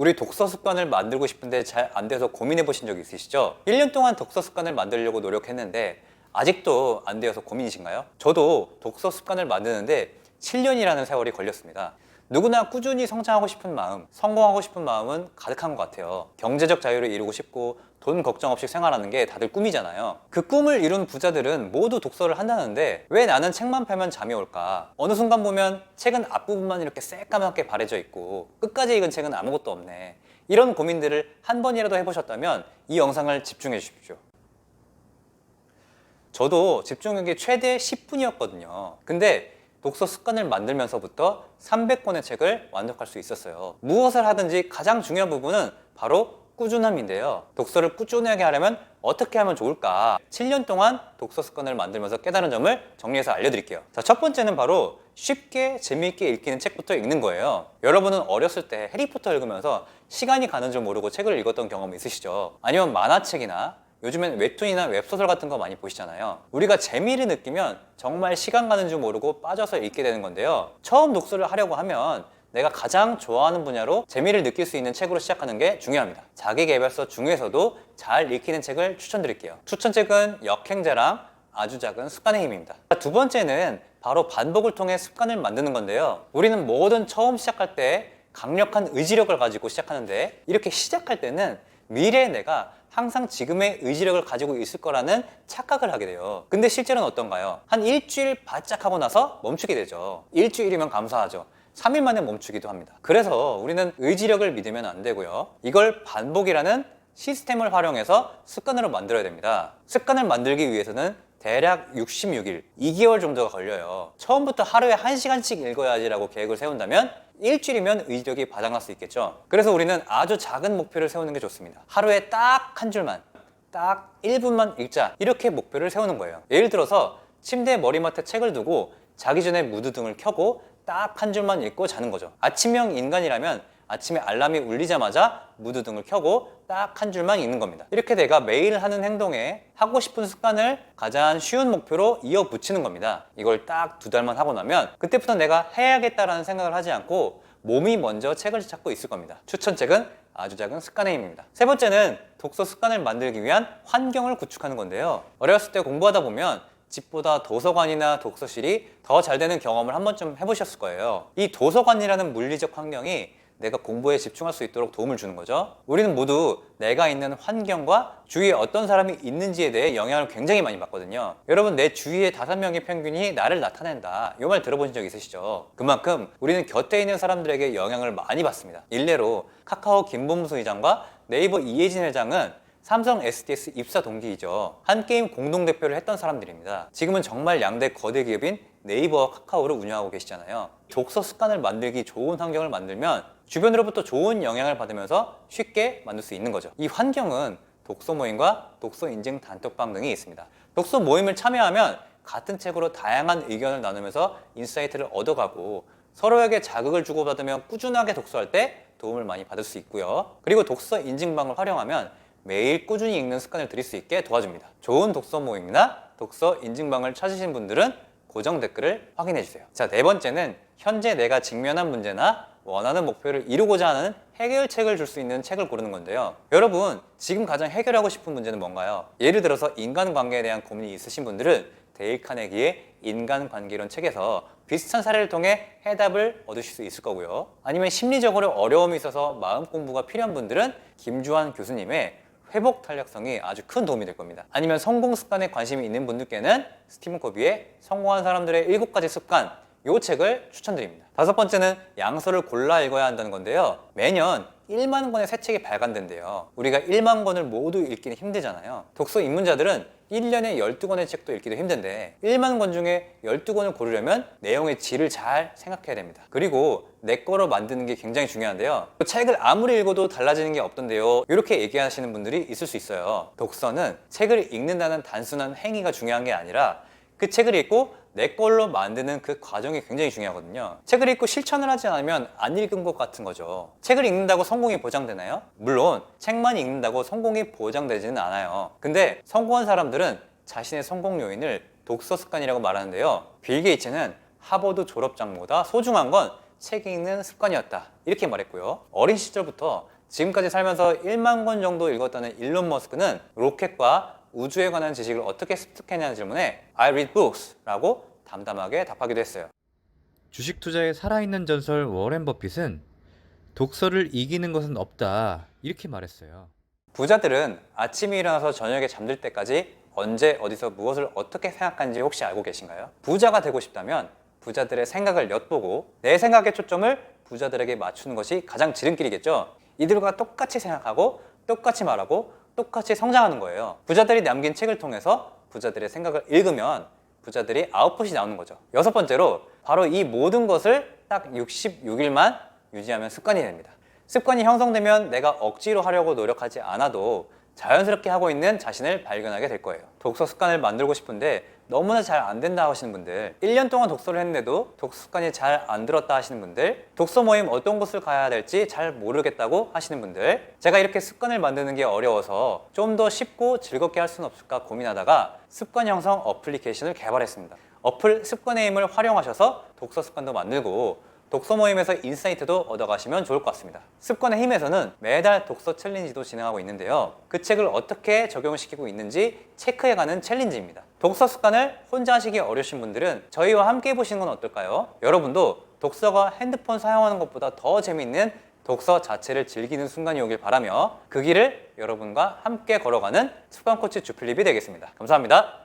우리 독서 습관을 만들고 싶은데 잘 안 돼서 고민해 보신 적 있으시죠? 1년 동안 독서 습관을 만들려고 노력했는데 아직도 안 되어서 고민이신가요? 저도 독서 습관을 만드는데 7년이라는 세월이 걸렸습니다. 누구나 꾸준히 성장하고 싶은 마음, 성공하고 싶은 마음은 가득한 것 같아요. 경제적 자유를 이루고 싶고 돈 걱정 없이 생활하는 게 다들 꿈이잖아요. 그 꿈을 이룬 부자들은 모두 독서를 한다는데 왜 나는 책만 펴면 잠이 올까? 어느 순간 보면 책은 앞부분만 이렇게 새까맣게 바래져 있고 끝까지 읽은 책은 아무것도 없네. 이런 고민들을 한 번이라도 해보셨다면 이 영상을 집중해 주십시오. 저도 집중력이 최대 10분이었거든요. 근데 독서 습관을 만들면서부터 300권의 책을 완독할 수 있었어요. 무엇을 하든지 가장 중요한 부분은 바로 꾸준함인데요. 독서를 꾸준하게 하려면 어떻게 하면 좋을까? 7년 동안 독서 습관을 만들면서 깨달은 점을 정리해서 알려드릴게요. 자, 첫 번째는 바로 쉽게 재미있게 읽히는 책부터 읽는 거예요. 여러분은 어렸을 때 해리포터 읽으면서 시간이 가는 줄 모르고 책을 읽었던 경험 있으시죠? 아니면 만화책이나 요즘엔 웹툰이나 웹소설 같은 거 많이 보시잖아요. 우리가 재미를 느끼면 정말 시간 가는 줄 모르고 빠져서 읽게 되는 건데요. 처음 독서를 하려고 하면 내가 가장 좋아하는 분야로 재미를 느낄 수 있는 책으로 시작하는 게 중요합니다. 자기계발서 중에서도 잘 읽히는 책을 추천드릴게요. 추천책은 역행자랑 아주 작은 습관의 힘입니다. 두 번째는 바로 반복을 통해 습관을 만드는 건데요. 우리는 뭐든 처음 시작할 때 강력한 의지력을 가지고 시작하는데 이렇게 시작할 때는 미래의 내가 항상 지금의 의지력을 가지고 있을 거라는 착각을 하게 돼요. 근데 실제로는 어떤가요? 한 일주일 바짝 하고 나서 멈추게 되죠. 일주일이면 감사하죠. 3일 만에 멈추기도 합니다. 그래서 우리는 의지력을 믿으면 안 되고요. 이걸 반복이라는 시스템을 활용해서 습관으로 만들어야 됩니다. 습관을 만들기 위해서는 대략 66일, 2개월 정도가 걸려요. 처음부터 하루에 1시간씩 읽어야지라고 계획을 세운다면 일주일이면 의지력이 바닥날 수 있겠죠. 그래서 우리는 아주 작은 목표를 세우는 게 좋습니다. 하루에 딱 한 줄만, 딱 1분만 읽자, 이렇게 목표를 세우는 거예요. 예를 들어서 침대 머리맡에 책을 두고 자기 전에 무드등을 켜고 딱 한 줄만 읽고 자는 거죠. 아침형 인간이라면 아침에 알람이 울리자마자 무드등을 켜고 딱 한 줄만 읽는 겁니다. 이렇게 내가 매일 하는 행동에 하고 싶은 습관을 가장 쉬운 목표로 이어붙이는 겁니다. 이걸 딱 2달만 하고 나면 그때부터 내가 해야겠다라는 생각을 하지 않고 몸이 먼저 책을 찾고 있을 겁니다. 추천책은 아주 작은 습관의 힘입니다. 세 번째는 독서 습관을 만들기 위한 환경을 구축하는 건데요. 어렸을 때 공부하다 보면 집보다 도서관이나 독서실이 더 잘 되는 경험을 한 번쯤 해보셨을 거예요. 이 도서관이라는 물리적 환경이 내가 공부에 집중할 수 있도록 도움을 주는 거죠. 우리는 모두 내가 있는 환경과 주위에 어떤 사람이 있는지에 대해 영향을 굉장히 많이 받거든요. 여러분, 내 주위에 5명의 평균이 나를 나타낸다, 이 말 들어보신 적 있으시죠? 그만큼 우리는 곁에 있는 사람들에게 영향을 많이 받습니다. 일례로 카카오 김범수 회장과 네이버 이혜진 회장은 삼성 SDS 입사 동기이죠. 한 게임 공동대표를 했던 사람들입니다. 지금은 정말 양대 거대 기업인 네이버와 카카오를 운영하고 계시잖아요. 독서 습관을 만들기 좋은 환경을 만들면 주변으로부터 좋은 영향을 받으면서 쉽게 만들 수 있는 거죠. 이 환경은 독서 모임과 독서 인증 단톡방 등이 있습니다. 독서 모임을 참여하면 같은 책으로 다양한 의견을 나누면서 인사이트를 얻어가고 서로에게 자극을 주고받으며 꾸준하게 독서할 때 도움을 많이 받을 수 있고요. 그리고 독서 인증방을 활용하면 매일 꾸준히 읽는 습관을 들일 수 있게 도와줍니다. 좋은 독서 모임이나 독서 인증방을 찾으신 분들은 고정 댓글을 확인해주세요. 자, 네 번째는 현재 내가 직면한 문제나 원하는 목표를 이루고자 하는 해결책을 줄 수 있는 책을 고르는 건데요. 여러분, 지금 가장 해결하고 싶은 문제는 뭔가요? 예를 들어서 인간관계에 대한 고민이 있으신 분들은 데일 카네기의 인간관계론 책에서 비슷한 사례를 통해 해답을 얻으실 수 있을 거고요. 아니면 심리적으로 어려움이 있어서 마음 공부가 필요한 분들은 김주환 교수님의 회복 탄력성이 아주 큰 도움이 될 겁니다. 아니면 성공 습관에 관심이 있는 분들께는 스티븐 코비의 성공한 사람들의 7가지 습관, 이 책을 추천드립니다. 5번째는 양서를 골라 읽어야 한다는 건데요. 매년 1만 권의 새 책이 발간된대요. 우리가 1만 권을 모두 읽기는 힘들잖아요. 독서 입문자들은 1년에 12권의 책도 읽기도 힘든데 1만 권 중에 12권을 고르려면 내용의 질을 잘 생각해야 됩니다. 그리고 내 거로 만드는 게 굉장히 중요한데요. 책을 아무리 읽어도 달라지는 게 없던데요, 이렇게 얘기하시는 분들이 있을 수 있어요. 독서는 책을 읽는다는 단순한 행위가 중요한 게 아니라 그 책을 읽고 내 걸로 만드는 그 과정이 굉장히 중요하거든요. 책을 읽고 실천을 하지 않으면 안 읽은 것 같은 거죠. 책을 읽는다고 성공이 보장되나요? 물론 책만 읽는다고 성공이 보장되지는 않아요. 근데 성공한 사람들은 자신의 성공 요인을 독서 습관이라고 말하는데요. 빌 게이츠는 하버드 졸업장보다 소중한 건 책 읽는 습관이었다, 이렇게 말했고요. 어린 시절부터 지금까지 살면서 1만 권 정도 읽었다는 일론 머스크는 로켓과 우주에 관한 지식을 어떻게 습득했냐는 질문에 I read books 라고 담담하게 답하기도 했어요. 주식 투자의 살아있는 전설 워렌 버핏은 독서를 이기는 것은 없다 이렇게 말했어요. 부자들은 아침에 일어나서 저녁에 잠들 때까지 언제 어디서 무엇을 어떻게 생각하는지 혹시 알고 계신가요? 부자가 되고 싶다면 부자들의 생각을 엿보고 내 생각의 초점을 부자들에게 맞추는 것이 가장 지름길이겠죠. 이들과 똑같이 생각하고 똑같이 말하고 똑같이 성장하는 거예요. 부자들이 남긴 책을 통해서 부자들의 생각을 읽으면 부자들이 아웃풋이 나오는 거죠. 여섯 번째로 바로 이 모든 것을 딱 66일만 유지하면 습관이 됩니다. 습관이 형성되면 내가 억지로 하려고 노력하지 않아도 자연스럽게 하고 있는 자신을 발견하게 될 거예요. 독서 습관을 만들고 싶은데 너무나 잘 안 된다 하시는 분들, 1년 동안 독서를 했는데도 독서 습관이 잘 안 들었다 하시는 분들, 독서 모임 어떤 곳을 가야 될지 잘 모르겠다고 하시는 분들, 제가 이렇게 습관을 만드는 게 어려워서 좀 더 쉽고 즐겁게 할 수는 없을까 고민하다가 습관 형성 어플리케이션을 개발했습니다. 어플 습관의 힘을 활용하셔서 독서 습관도 만들고 독서 모임에서 인사이트도 얻어가시면 좋을 것 같습니다. 습관의 힘에서는 매달 독서 챌린지도 진행하고 있는데요. 그 책을 어떻게 적용시키고 있는지 체크해가는 챌린지입니다. 독서 습관을 혼자 하시기 어려우신 분들은 저희와 함께 해보시는 건 어떨까요? 여러분도 독서가 핸드폰 사용하는 것보다 더 재미있는 독서 자체를 즐기는 순간이 오길 바라며 그 길을 여러분과 함께 걸어가는 습관 코치 주필립이 되겠습니다. 감사합니다.